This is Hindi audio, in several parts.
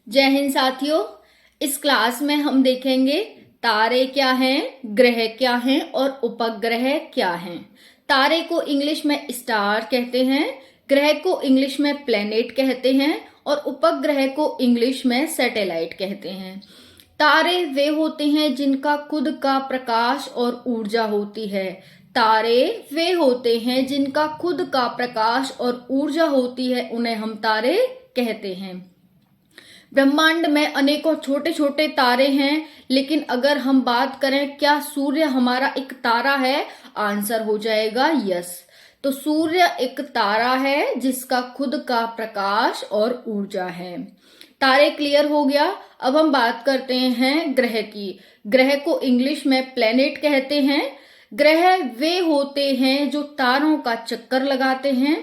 जय हिंद साथियों। इस क्लास में हम देखेंगे तारे क्या हैं, ग्रह क्या हैं और उपग्रह क्या हैं। तारे को इंग्लिश में स्टार कहते हैं, ग्रह को इंग्लिश में प्लेनेट कहते हैं और उपग्रह को इंग्लिश में सैटेलाइट कहते हैं। तारे वे होते हैं जिनका खुद का प्रकाश और ऊर्जा होती है। तारे वे होते हैं जिनका खुद का प्रकाश और ऊर्जा होती है, उन्हें हम तारे कहते हैं। ब्रह्मांड में अनेकों छोटे छोटे तारे हैं, लेकिन अगर हम बात करें क्या सूर्य हमारा एक तारा है, आंसर हो जाएगा यस। तो सूर्य एक तारा है जिसका खुद का प्रकाश और ऊर्जा है। तारे क्लियर हो गया। अब हम बात करते हैं ग्रह की। ग्रह को इंग्लिश में प्लेनेट कहते हैं। ग्रह वे होते हैं जो तारों का चक्कर लगाते हैं।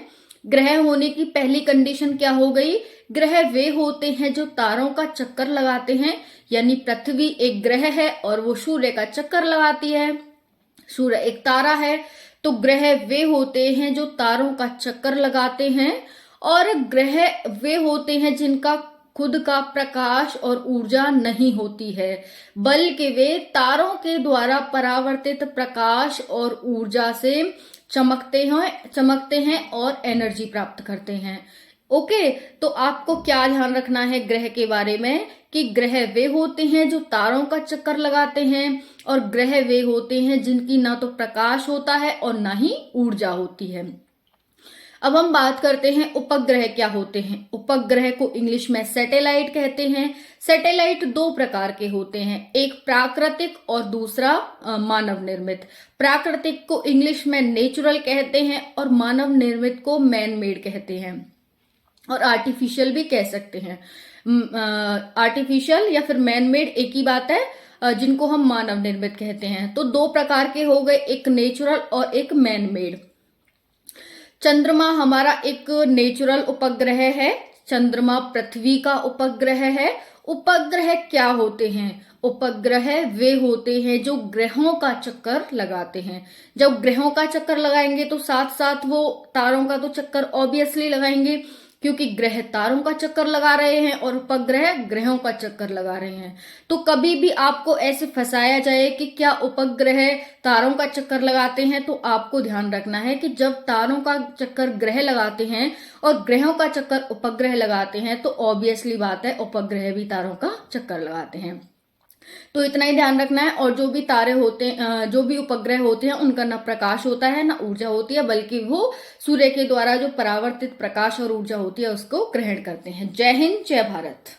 ग्रह होने की पहली कंडीशन क्या हो गई? ग्रह वे होते हैं जो तारों का चक्कर लगाते हैं, यानी पृथ्वी एक ग्रह है और वो सूर्य का चक्कर लगाती है। सूर्य एक तारा है, तो ग्रह वे होते हैं जो तारों का चक्कर लगाते हैं और ग्रह वे होते हैं जिनका खुद का प्रकाश और ऊर्जा नहीं होती है, बल्कि वे तारों के द्वारा परावर्तित प्रकाश और ऊर्जा से चमकते हैं और एनर्जी प्राप्त करते हैं। ओके, तो आपको क्या ध्यान रखना है ग्रह के बारे में कि ग्रह वे होते हैं जो तारों का चक्कर लगाते हैं और ग्रह वे होते हैं जिनकी ना तो प्रकाश होता है और ना ही ऊर्जा होती है। अब हम बात करते हैं उपग्रह क्या होते हैं। उपग्रह को इंग्लिश में सैटेलाइट कहते हैं। सैटेलाइट दो प्रकार के होते हैं, एक प्राकृतिक और दूसरा मानव निर्मित। प्राकृतिक को इंग्लिश में नेचुरल कहते हैं और मानव निर्मित को मैन मेड कहते हैं और आर्टिफिशियल भी कह सकते हैं। आर्टिफिशियल या फिर मैन मेड एक ही बात है, जिनको हम मानव निर्मित कहते हैं। तो दो प्रकार के हो गए, एक नेचुरल और एक मैन मेड। चंद्रमा हमारा एक नेचुरल उपग्रह है। चंद्रमा पृथ्वी का उपग्रह है। उपग्रह क्या होते हैं? उपग्रह वे होते हैं जो ग्रहों का चक्कर लगाते हैं। जब ग्रहों का चक्कर लगाएंगे तो साथ साथ वो तारों का तो चक्कर ऑब्वियसली लगाएंगे, क्योंकि ग्रह तारों का चक्कर लगा रहे हैं और उपग्रह ग्रहों का चक्कर लगा रहे हैं। तो कभी भी आपको ऐसे फंसाया जाए कि क्या उपग्रह तारों का चक्कर लगाते हैं, तो आपको ध्यान रखना है कि जब तारों का चक्कर ग्रह लगाते हैं और ग्रहों का चक्कर उपग्रह लगाते हैं, तो ऑब्वियसली बात है उपग्रह भी तारों का चक्कर लगाते हैं। तो इतना ही ध्यान रखना है। और जो भी तारे होते हैं, जो भी उपग्रह होते हैं, उनका ना प्रकाश होता है ना ऊर्जा होती है, बल्कि वो सूर्य के द्वारा जो परावर्तित प्रकाश और ऊर्जा होती है उसको ग्रहण करते हैं। जय हिंद, जय भारत।